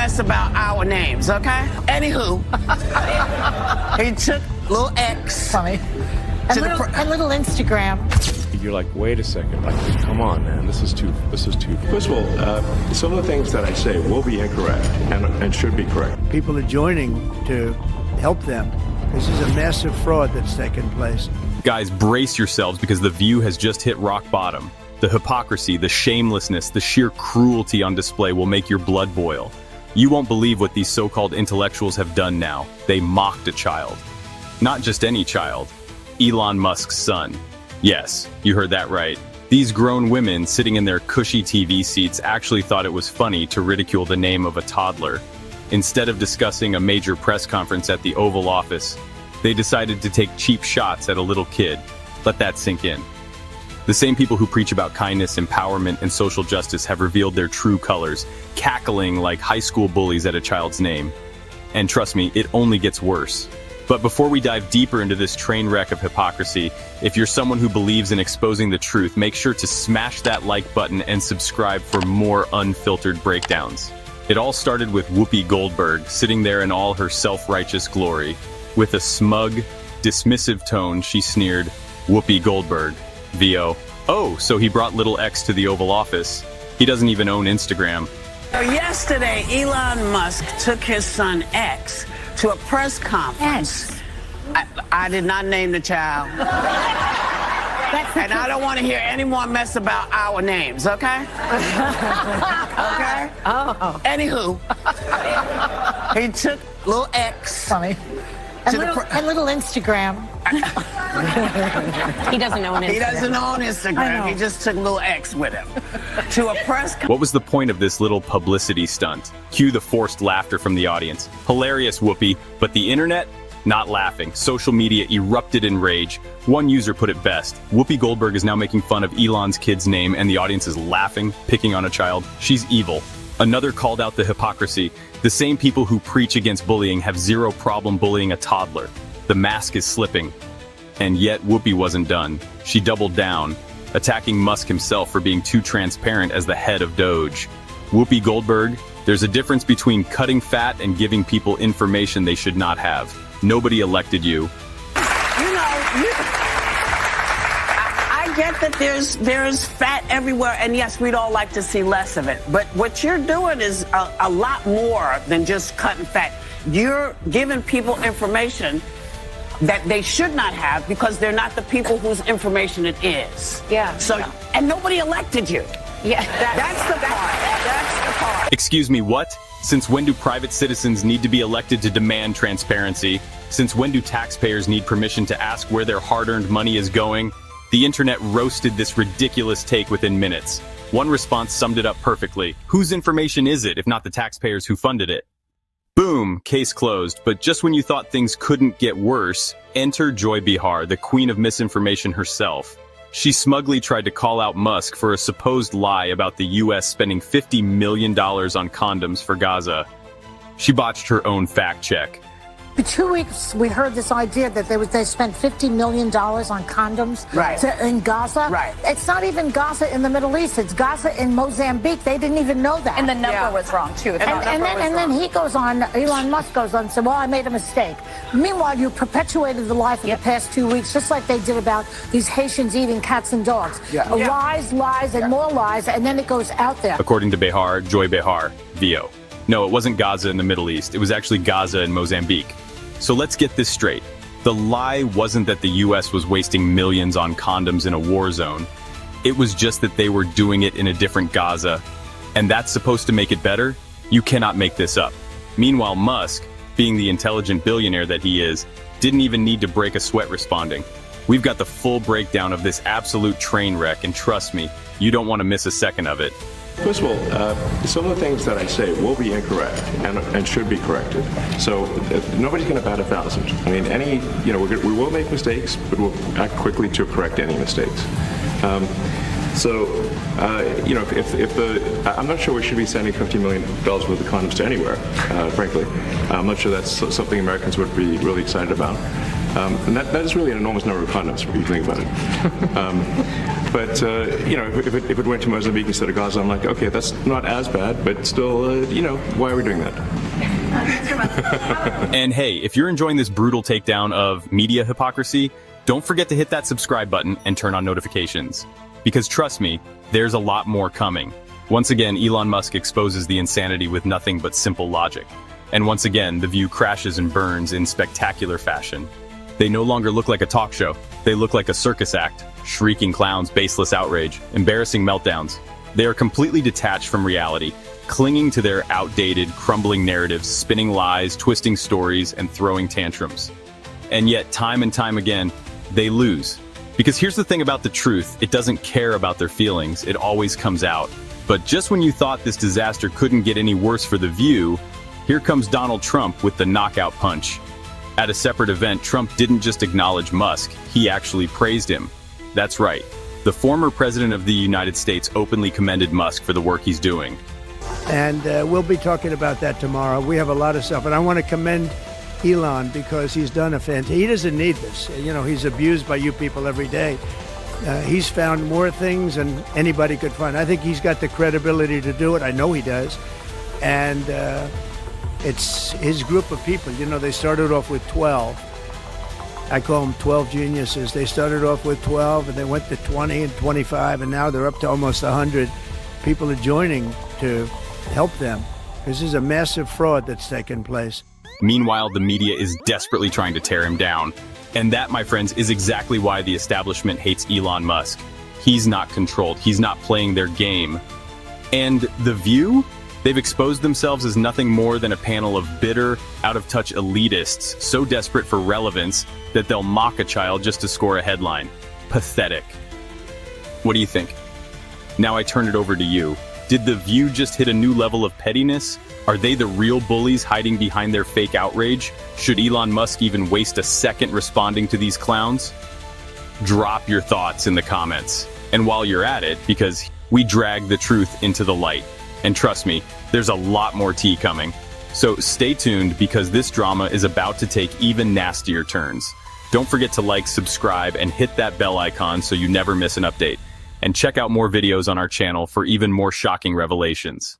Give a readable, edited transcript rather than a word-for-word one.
mess about our names, okay? Anywho, he took little X. Funny. And little Instagram. You're like, wait a second, like, come on, man, this is too. First of all, some of the things that I say will be incorrect and should be correct. People are joining to help them. This is a massive fraud that's taken place. Guys, brace yourselves because The View has just hit rock bottom. The hypocrisy, the shamelessness, the sheer cruelty on display will make your blood boil. You won't believe what these so-called intellectuals have done now. They mocked a child. Not just any child. Elon Musk's son. Yes, you heard that right. These grown women sitting in their cushy TV seats actually thought it was funny to ridicule the name of a toddler. Instead of discussing a major press conference at the Oval Office, they decided to take cheap shots at a little kid. Let that sink in. The same people who preach about kindness, empowerment, and social justice have revealed their true colors, cackling like high school bullies at a child's name. And trust me, it only gets worse. But before we dive deeper into this train wreck of hypocrisy, if you're someone who believes in exposing the truth, make sure to smash that like button and subscribe for more unfiltered breakdowns. It all started with Whoopi Goldberg sitting there in all her self-righteous glory. With a smug, dismissive tone, she sneered, "Whoopi Goldberg, VO. Oh, so he brought little X to the Oval Office. He doesn't even own Instagram." Yesterday, Elon Musk took his son X to a press conference. I did not name the child. And I don't want to hear any more mess about our names, okay? Okay? Oh. Anywho, he took little X. Funny. And little Instagram. He doesn't own Instagram. He doesn't own Instagram. He just took little X with him to a press conference. What was the point of this little publicity stunt? Cue the forced laughter from the audience. Hilarious, Whoopi, but the internet? Not laughing. Social media erupted in rage. One user put it best. Whoopi Goldberg is now making fun of Elon's kid's name and the audience is laughing, picking on a child. She's evil. Another called out the hypocrisy. The same people who preach against bullying have zero problem bullying a toddler. The mask is slipping. And yet Whoopi wasn't done. She doubled down, attacking Musk himself for being too transparent as the head of Doge. Whoopi Goldberg, there's a difference between cutting fat and giving people information they should not have. Nobody elected you. I get that there's fat everywhere, and yes, we'd all like to see less of it. But what you're doing is a lot more than just cutting fat. You're giving people information that they should not have because they're not the people whose information it is. Yeah. So, and nobody elected you. Yeah. That's the part. That's the part. Excuse me, what? Since when do private citizens need to be elected to demand transparency? Since when do taxpayers need permission to ask where their hard-earned money is going? The internet roasted this ridiculous take within minutes. One response summed it up perfectly. Whose information is it, if not the taxpayers who funded it? Boom, case closed. But just when you thought things couldn't get worse, enter Joy Behar, the queen of misinformation herself. She smugly tried to call out Musk for a supposed lie about the US spending $50 million on condoms for Gaza. She botched her own fact check. For 2 weeks, we heard this idea that they spent $50 million on condoms in Gaza. Right. It's not even Gaza in the Middle East. It's Gaza in Mozambique. They didn't even know that. And the number was wrong, too. And then he goes on, Elon Musk goes on and said, well, I made a mistake. Meanwhile, you perpetuated the lie for the past 2 weeks, just like they did about these Haitians eating cats and dogs. Lies, and more lies, and then it goes out there. According to Behar, Joy Behar, VO. No, it wasn't Gaza in the Middle East. It was actually Gaza in Mozambique. So let's get this straight. The lie wasn't that the US was wasting millions on condoms in a war zone. It was just that they were doing it in a different Gaza. And that's supposed to make it better? You cannot make this up. Meanwhile, Musk, being the intelligent billionaire that he is, didn't even need to break a sweat responding. We've got the full breakdown of this absolute train wreck, and trust me, you don't want to miss a second of it. First of all, some of the things that I say will be incorrect and should be corrected. So nobody's going to bat 1,000. I mean, we will make mistakes, but we'll act quickly to correct any mistakes. I'm not sure we should be sending $50 million worth of condoms to anywhere, frankly. I'm not sure that's something Americans would be really excited about. And that is really an enormous number of condoms, if you think about it. But if it went to Mozambique instead of Gaza, I'm like, okay, that's not as bad, but still, why are we doing that? And hey, if you're enjoying this brutal takedown of media hypocrisy, don't forget to hit that subscribe button and turn on notifications. Because trust me, there's a lot more coming. Once again, Elon Musk exposes the insanity with nothing but simple logic. And once again, The View crashes and burns in spectacular fashion. They no longer look like a talk show. They look like a circus act. Shrieking clowns, baseless outrage, embarrassing meltdowns. They are completely detached from reality, clinging to their outdated, crumbling narratives, spinning lies, twisting stories, and throwing tantrums. And yet, time and time again, they lose. Because here's the thing about the truth, it doesn't care about their feelings, it always comes out. But just when you thought this disaster couldn't get any worse for The View, here comes Donald Trump with the knockout punch. At a separate event, Trump didn't just acknowledge Musk, he actually praised him. That's right. The former president of the United States openly commended Musk for the work he's doing. And we'll be talking about that tomorrow. We have a lot of stuff. And I want to commend Elon because he's done a fantastic. He doesn't need this. He's abused by you people every day. He's found more things than anybody could find. I think he's got the credibility to do it. I know he does. And it's his group of people. They started off with 12. I call them 12 geniuses. They started off with 12 and they went to 20 and 25 and now they're up to almost 100. People are joining to help them. This is a massive fraud that's taken place. Meanwhile, the media is desperately trying to tear him down. And that, my friends, is exactly why the establishment hates Elon Musk. He's not controlled. He's not playing their game. And The View? They've exposed themselves as nothing more than a panel of bitter, out-of-touch elitists so desperate for relevance that they'll mock a child just to score a headline. Pathetic. What do you think? Now I turn it over to you. Did The View just hit a new level of pettiness? Are they the real bullies hiding behind their fake outrage? Should Elon Musk even waste a second responding to these clowns? Drop your thoughts in the comments. And while you're at it, because we drag the truth into the light. And trust me, there's a lot more tea coming. So stay tuned because this drama is about to take even nastier turns. Don't forget to like, subscribe, and hit that bell icon so you never miss an update. And check out more videos on our channel for even more shocking revelations.